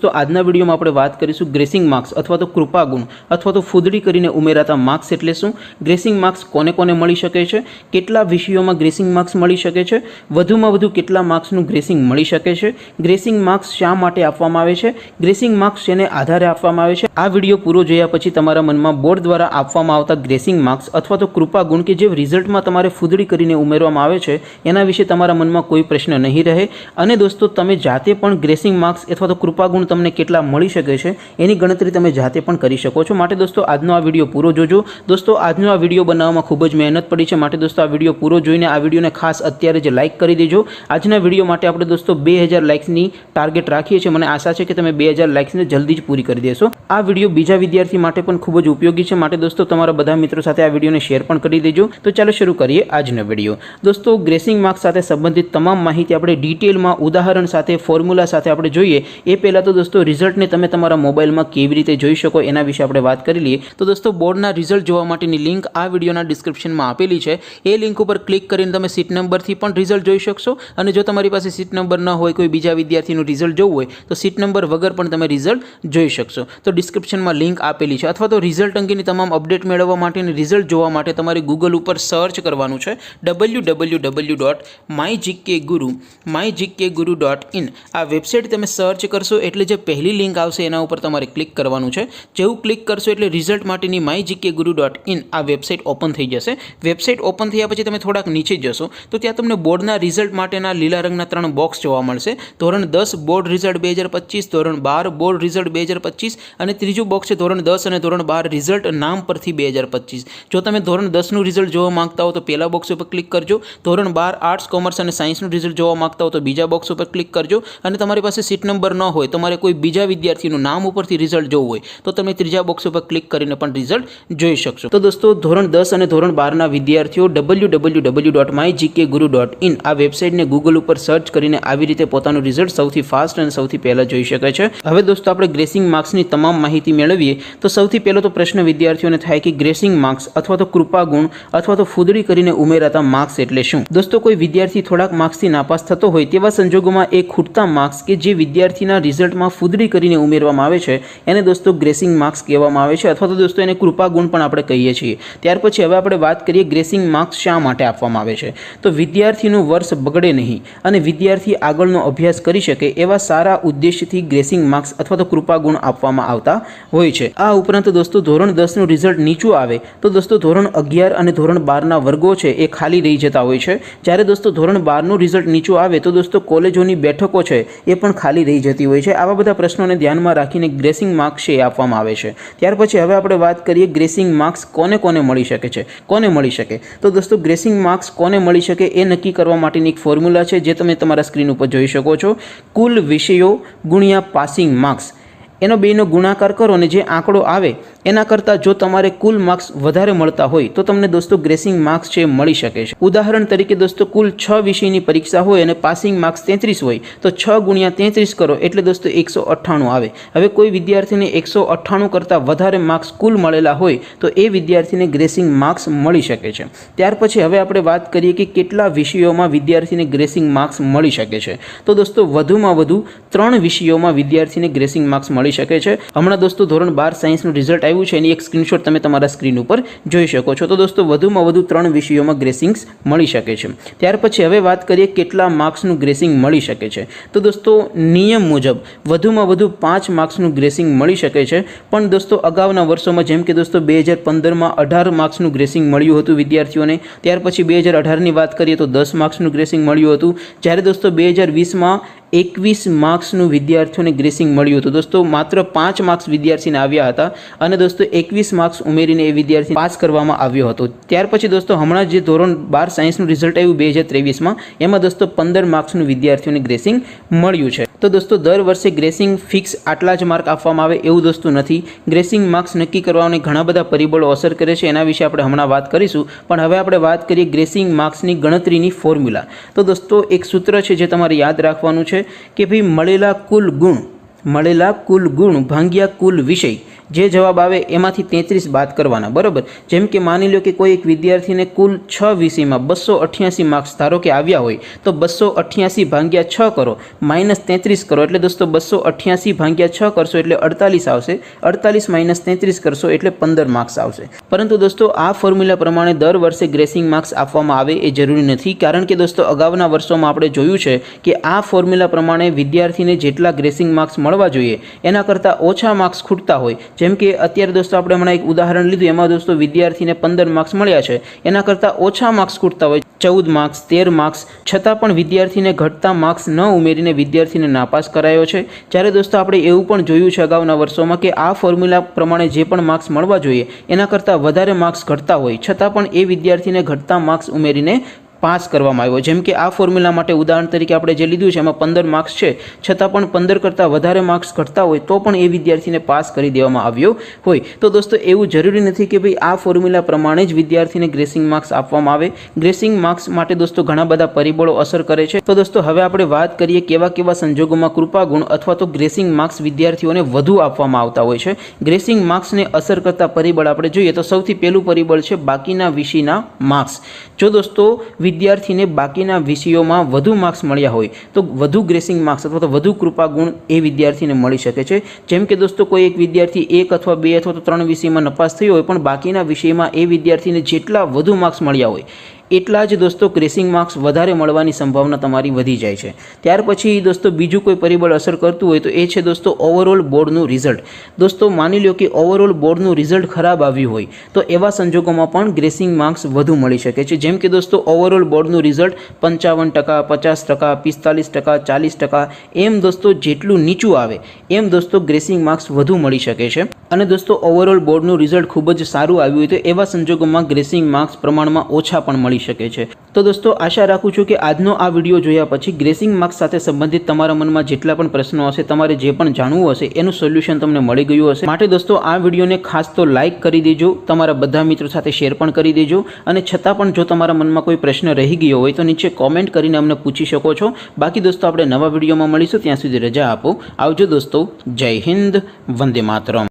तो આજના વિડીયોમાં આપણે વાત કરીશું ગ્રેસિંગ માર્ક્સ અથવા તો કૃપા ગુણ અથવા તો ફૂદડી કરીને ઉમેરાતા માર્ક્સ એટલે શું, ગ્રેસિંગ માર્ક્સ કોને કોને મળી શકે છે, કેટલા વિષયોમાં ગ્રેસિંગ માર્ક્સ મળી શકે છે, વધુમાં વધુ કેટલા માર્ક્સનું ગ્રેસિંગ મળી શકે છે, ગ્રેસિંગ માર્ક્સ શા માટે આપવામાં આવે છે, ગ્રેસિંગ માર્ક્સ શેને આધારે આપવામાં આવે છે। આ વિડીયો પૂરો જોયા પછી તમારા મનમાં બોર્ડ દ્વારા આપવામાં આવતા ગ્રેસિંગ માર્ક્સ અથવા તો કૃપા ગુણ કે જે રિઝલ્ટમાં તમારે ફૂદડી કરીને ઉમેરવામાં આવે છે એના વિશે તમારા મનમાં કોઈ પ્રશ્ન નહીં રહે અને દોસ્તો તમે જાતે પણ ગ્રેસિંગ માર્ક્સ અથવા તો કૃપા ગુણ તમને કેટલા મળી શકે છે એની ગણતરી તમે જાતે પણ કરી શકો છો। માટે દોસ્તો આજનો આ વિડીયો પૂરો જોજો। દોસ્તો આજનો આ વિડીયો બનાવવામાં ખૂબ જ મહેનત પડી છે, માટે દોસ્તો આ વિડીયો પૂરો જોઈને આ વિડીયોને ખાસ અત્યારે જ લાઇક કરી દેજો। આજના વિડીયો માટે આપણે દોસ્તો 2000 લાઇક્સની ટાર્ગેટ રાખીએ છીએ। મને આશા છે કે તમે 2000 લાઇક્સને જલ્દી જ પૂરી કરી દેશો। આ વિડીયો બીજા વિદ્યાર્થી માટે પણ ખૂબ જ ઉપયોગી છે, માટે દોસ્તો તમારા બધા મિત્રો સાથે આ વિડીયોને શેર પણ કરી દેજો। તો ચાલો શરૂ કરીએ આજનો વિડીયો। દોસ્તો ગ્રેસિંગ માર્ક્સ સાથે સંબંધિત તમામ માહિતી આપણે ડિટેલમાં ઉદાહરણ સાથે ફોર્મ્યુલા સાથે આપણે જોઈએ એ પહેલાં તો દોસ્તો રિઝલ્ટને તમે તમારા મોબાઈલમાં કેવી રીતે જોઈ શકો એના વિશે આપણે વાત કરી લઈએ। તો દોસ્તો બોર્ડના રિઝલ્ટ જોવા માટેની લિંક આ વિડીયોના ડિસ્ક્રિપ્શનમાં આપેલી છે। એ લિંક ઉપર ક્લિક કરીને તમે સીટ નંબરથી પણ રિઝલ્ટ જોઈ શકશો અને જો તમારી પાસે સીટ નંબર ન હોય, કોઈ બીજા વિદ્યાર્થીનું રિઝલ્ટ જોવું હોય તો સીટ નંબર વગર પણ તમે રિઝલ્ટ જોઈ શકશો। તો ડિસ્ક્રિપ્શનમાં લિંક આપેલી છે। અથવા તો રિઝલ્ટ અંગેની તમામ અપડેટ મેળવવા માટે અને રિઝલ્ટ જોવા માટે તમારે ગૂગલ ઉપર સર્ચ કરવાનું છે www.mygkguru.in। આ વેબસાઇટ તમે સર્ચ કરશો એટલે જે પહેલી લિંક આવશે એના ઉપર તમારે ક્લિક કરવાનું છે। જેવું ક્લિક કરશો એટલે રિઝલ્ટ માટેની mygkguru.in આ વેબસાઇટ ઓપન થઈ જશે। વેબસાઇટ ઓપન થયા પછી તમે થોડાક નીચે જશો તો ત્યાં તમને બોર્ડના રિઝલ્ટ માટેના લીલા રંગના 3 બોક્સ જોવા મળશે। ધોરણ 10 બોર્ડ રિઝલ્ટ 2025, ધોરણ 12 બોર્ડ રિઝલ્ટ 2025 અને ત્રીજું બોક્સ છે ધોરણ 10 અને ધોરણ 12 રિઝલ્ટ નામ પરથી 2025। જો તમે ધોરણ 10નું રિઝલ્ટ જોવા માંગતા હો તો પહેલા બોક્સ ઉપર ક્લિક કરજો। ધોરણ 12 આર્ટ્સ કોમર્સ અને સાયન્સનું રિઝલ્ટ જોવા માંગતા હો તો બીજા બોક્સ ઉપર ક્લિક કરજો અને તમારી પાસે સીટ નંબર ન હોય, તમારે કોઈ બીજા વિદ્યાર્થીનું નામ ઉપરથી રિઝલ્ટ જોવું હોય તો તમે ત્રીજા બોક્સ ઉપર ક્લિક કરીને પણ રિઝલ્ટ જોઈ શકશો। તો દોસ્તો ધોરણ 10 અને ધોરણ 12ના વિદ્યાર્થીઓ www.mygkguru.in આ વેબસાઇટને ગૂગલ ઉપર સર્ચ કરીને આવી રીતે પોતાનું રિઝલ્ટ સૌથી ફાસ્ટ અને સૌથી પહેલાં જોઈ શકે છે। હવે દોસ્તો આપણે ગ્રેસિંગ માર્ક્સની તમામ માહિતી મેળવીએ તો સૌથી પહેલો તો પ્રશ્ન વિદ્યાર્થીઓને થાય કે ગ્રેસિંગ માર્ક્સ અથવા તો કૃપા ગુણ અથવા તો ફૂદડી કરીને ઉમેરાતા માર્ક્સ એટલે શું। દોસ્તો કોઈ વિદ્યાર્થી થોડાક માર્ક્સથી નાપાસ થતો હોય તેવા સંજોગોમાં એ ખૂટતા માર્ક્સ કે જે વિદ્યાર્થીના રિઝલ્ટમાં ફૂદડી કરીને ઉમેરવામાં આવે છે એને દોસ્તો ગ્રેસિંગ માર્ક્સ કહેવામાં આવે છે અથવા તો દોસ્તો એને કૃપા ગુણ પણ આપણે કહીએ છીએ। ત્યાર પછી હવે આપણે વાત કરીએ ગ્રેસિંગ માર્ક્સ શા માટે આપવામાં આવે છે। તો વિદ્યાર્થીનું વર્ષ બગડે નહીં અને વિદ્યાર્થી આગળનો અભ્યાસ કરી શકે એવા સારા ઉદ્દેશ્યથી ગ્રેસિંગ માર્ક્સ અથવા તો કૃપા ગુણ આપવામાં આવતા હોય છે। આ ઉપરાંત દોસ્તો ધોરણ 10નું રિઝલ્ટ નીચું આવે તો દોસ્તો ધોરણ 11 અને ધોરણ 12ના વર્ગો છે એ ખાલી રહી જતા હોય છે। જ્યારે દોસ્તો ધોરણ 12નું રિઝલ્ટ નીચું આવે તો દોસ્તો કોલેજોની બેઠકો છે એ પણ ખાલી રહી જતી હોય છે। આવા બધા પ્રશ્નોને ધ્યાનમાં રાખીને ગ્રેસિંગ માર્ક્સ છે એ આપવામાં આવે છે। ત્યાર પછી હવે આપણે વાત કરીએ ગ્રેસિંગ માર્ક્સ કોને કોને મળી શકે છે, કોને મળી શકે। તો દોસ્તો ગ્રેસિંગ માર્ક્સ કોને મળી શકે એ નક્કી કરવા માટેની એક ફોર્મ્યુલા છે જે તમે તમારા સ્ક્રીન ઉપર જોઈ શકો છો। કુલ વિષયો ગુણ્યા પાસિંગ માર્ક્સ એનો બેનો ગુણાકાર કરો અને જે આંકડો આવે એના કરતાં જો તમારે કુલ માર્ક્સ વધારે મળતા હોય તો તમને દોસ્તો ગ્રેસિંગ માર્ક્સ છે મળી શકે છે। ઉદાહરણ તરીકે દોસ્તો કુલ 6 વિષયની પરીક્ષા હોય અને પાસિંગ માર્ક્સ 33 હોય તો 6 ગુણ્યા 33 કરો એટલે દોસ્તો 198 આવે। હવે કોઈ વિદ્યાર્થીને 198 કરતાં વધારે માર્ક્સ કુલ મળેલા હોય તો એ વિદ્યાર્થીને ગ્રેસિંગ માર્ક્સ મળી શકે છે। ત્યાર પછી હવે આપણે વાત કરીએ કે કેટલા વિષયોમાં વિદ્યાર્થીને ગ્રેસિંગ માર્ક્સ મળી શકે છે। તો દોસ્તો વધુમાં વધુ 3 વિષયોમાં વિદ્યાર્થીને ગ્રેસિંગ માર્ક્સ મળી શકે છે। હમણાં દોસ્તો ધોરણ 12 સાયન્સનું રિઝલ્ટ આવ્યું છે એની એક સ્ક્રીનશોટ તમે તમારા સ્ક્રીન ઉપર જોઈ શકો છો। તો દોસ્તો વધુમાં વધુ 3 વિષયોમાં ગ્રેસિંગ્સ મળી શકે છે। ત્યાર પછી હવે વાત કરીએ કેટલા માર્ક્સનું ગ્રેસિંગ મળી શકે છે। તો દોસ્તો નિયમ મુજબ વધુમાં વધુ 5 માર્ક્સનું ગ્રેસિંગ મળી શકે છે। પણ દોસ્તો અગાઉના વર્ષોમાં જેમ કે દોસ્તો 2015માં 18 માર્ક્સનું ગ્રેસિંગ મળ્યું હતું વિદ્યાર્થીઓને। ત્યાર પછી 2018ની વાત કરીએ તો 10 માર્ક્સનું ગ્રેસિંગ મળ્યું હતું। જ્યારે દોસ્તો 2020માં 21 માર્ક્સનું વિદ્યાર્થીઓને ગ્રેસિંગ મળ્યું હતું। દોસ્તો માત્ર 5 માર્ક્સ વિદ્યાર્થીને આવ્યા હતા અને દોસ્તો 21 માર્ક્સ ઉમેરીને એ વિદ્યાર્થી પાસ કરવામાં આવ્યો હતો। ત્યાર પછી દોસ્તો હમણાં જે ધોરણ 12 સાયન્સનું રિઝલ્ટ આવ્યું 2023માં એમાં દોસ્તો 15 માર્ક્સનું વિદ્યાર્થીઓને ગ્રેસિંગ મળ્યું છે। તો દોસ્તો દર વર્ષે ગ્રેસિંગ ફિક્સ આટલા જ માર્ક આપવામાં આવે એવું દોસ્તો નથી। ગ્રેસિંગ માર્ક્સ નક્કી કરવાને ઘણા બધા પરિબળો અસર કરે છે, એના વિશે આપણે હમણાં વાત કરીશું। પણ હવે આપણે વાત કરીએ ગ્રેસિંગ માર્ક્સની ગણતરીની ફોર્મ્યુલા। તો દોસ્તો એક સૂત્ર છે જે તમારે યાદ રાખવાનું છે કે ભાઈ મળેલા કુલ ગુણ ભાગ્યા કુલ વિષય જે જવાબ આવે એમાંથી 33 બાદ કરવાના, બરાબર। જેમ કે માની લો કે કોઈ એક વિદ્યાર્થીને કુલ 6 વિષયમાં 288 માર્ક્સ ધારો કે આવ્યા હોય તો 288 ભાગ્યા 6 કરો માઇનસ 33 કરો, એટલે દોસ્તો 288 ભાગ્યા 6 કરશો એટલે 48 આવશે, 48 માઇનસ 33 કરશો એટલે 15 માર્ક્સ આવશે। પરંતુ દોસ્તો આ ફોર્મ્યુલા પ્રમાણે દર વર્ષે ગ્રેસિંગ માર્ક્સ આપવામાં આવે એ જરૂરી નથી, કારણ કે દોસ્તો અગાઉના વર્ષોમાં આપણે જોયું છે કે આ ફોર્મ્યુલા પ્રમાણે વિદ્યાર્થીને જેટલા ગ્રેસિંગ માર્ક્સ મળવા જોઈએ એના કરતાં ઓછા માર્ક્સ ખૂટતા હોય। જેમ કે અત્યારે દોસ્તો આપણે હમણાં એક ઉદાહરણ લીધું, એમાં દોસ્તો વિદ્યાર્થીને 15 માર્ક્સ મળ્યા છે, એના કરતાં ઓછા માર્ક્સ ખૂટતા હોય 14 માર્ક્સ 13 માર્ક્સ, છતાં પણ વિદ્યાર્થીને ઘટતા માર્ક્સ ન ઉમેરીને વિદ્યાર્થીને નાપાસ કરાયો છે। જ્યારે દોસ્તો આપણે એવું પણ જોયું છે અગાઉના વર્ષોમાં કે આ ફોર્મ્યુલા પ્રમાણે જે પણ માર્ક્સ મળવા જોઈએ એના કરતાં વધારે માર્ક્સ ઘટતા હોય છતાં પણ એ વિદ્યાર્થીને ઘટતા માર્ક્સ ઉમેરીને પાસ કરવામાં આવ્યો। જેમ કે આ ફોર્મ્યુલા માટે ઉદાહરણ તરીકે આપણે જે લીધું છે એમાં 15 માર્ક્સ છે, છતાં પણ 15 કરતાં વધારે માર્ક્સ ઘટતા હોય તો પણ એ વિદ્યાર્થીને પાસ કરી દેવામાં આવ્યો હોય। તો દોસ્તો એવું જરૂરી નથી કે ભાઈ આ ફોર્મ્યુલા પ્રમાણે જ વિદ્યાર્થીને ગ્રેસિંગ માર્ક્સ આપવામાં આવે। ગ્રેસિંગ માર્ક્સ માટે દોસ્તો ઘણા બધા પરિબળો અસર કરે છે। તો દોસ્તો હવે આપણે વાત કરીએ કેવા કેવા સંજોગોમાં કૃપાગુણ અથવા તો ગ્રેસિંગ માર્ક્સ વિદ્યાર્થીઓને વધુ આપવામાં આવતા હોય છે। ગ્રેસિંગ માર્ક્સને અસર કરતા પરિબળ આપણે જોઈએ તો સૌથી પહેલું પરિબળ છે બાકીના વિષયના માર્ક્સ। જો દોસ્તો વિદ્યાર્થીને બાકીના વિષયોમાં વધુ માર્ક્સ મળ્યા હોય તો વધુ ગ્રેસિંગ માર્ક્સ અથવા તો વધુ કૃપાગુણ એ વિદ્યાર્થીને મળી શકે છે। જેમ કે દોસ્તો કોઈ એક વિદ્યાર્થી 1 અથવા 2 અથવા તો 3 વિષયમાં નપાસ થયો હોય પણ બાકીના વિષયમાં એ વિદ્યાર્થીને જેટલા વધુ માર્ક્સ મળ્યા હોય એટલા જ દોસ્તો ગ્રેસિંગ માર્ક્સ વધારે મળવાની સંભાવના તમારી વધી જાય છે। ત્યાર પછી દોસ્તો બીજું કોઈ પરિબળ અસર કરતું હોય તો એ છે દોસ્તો ઓવરઓલ બોર્ડનું રિઝલ્ટ। દોસ્તો માની લો કે ઓવરઓલ બોર્ડનું રિઝલ્ટ ખરાબ આવ્યું હોય તો એવા સંજોગોમાં પણ ગ્રેસિંગ માર્ક્સ વધુ મળી શકે છે। જેમ કે દોસ્તો ઓવરઓલ બોર્ડનું રિઝલ્ટ 55%, 50%, 45%, 40%, એમ દોસ્તો જેટલું નીચું આવે એમ દોસ્તો ગ્રેસિંગ માર્ક્સ વધુ મળી શકે છે। અને દોસ્તો ઓવરઓલ બોર્ડનું રિઝલ્ટ ખૂબ જ સારું આવ્યું હોય તો એવા સંજોગોમાં ગ્રેસિંગ માર્ક્સ પ્રમાણમાં ઓછા પણ મળી શકે છે। તો દોસ્તો આશા રાખું છું કે આજનો આ વિડીયો જોયા પછી ગ્રેસિંગ માર્ક્સ સાથે સંબંધિત તમારા મનમાં જેટલા પણ પ્રશ્નો હશે, તમારે જે પણ જાણવું હશે એનું સોલ્યુશન તમને મળી ગયું હશે। માટે દોસ્તો આ વિડીયોને ખાસ તો લાઇક કરી દેજો, તમારા બધા મિત્રો સાથે શેર પણ કરી દેજો, અને છતાં પણ જો તમારા મનમાં કોઈ પ્રશ્ન રહી ગયો હોય તો નીચે કોમેન્ટ કરીને અમને પૂછી શકો છો। બાકી દોસ્તો આપણે નવા વિડીયોમાં મળીશું, ત્યાં સુધી રજા આપો, આવજો દોસ્તો, જય હિન્દ, વંદે માતરમ।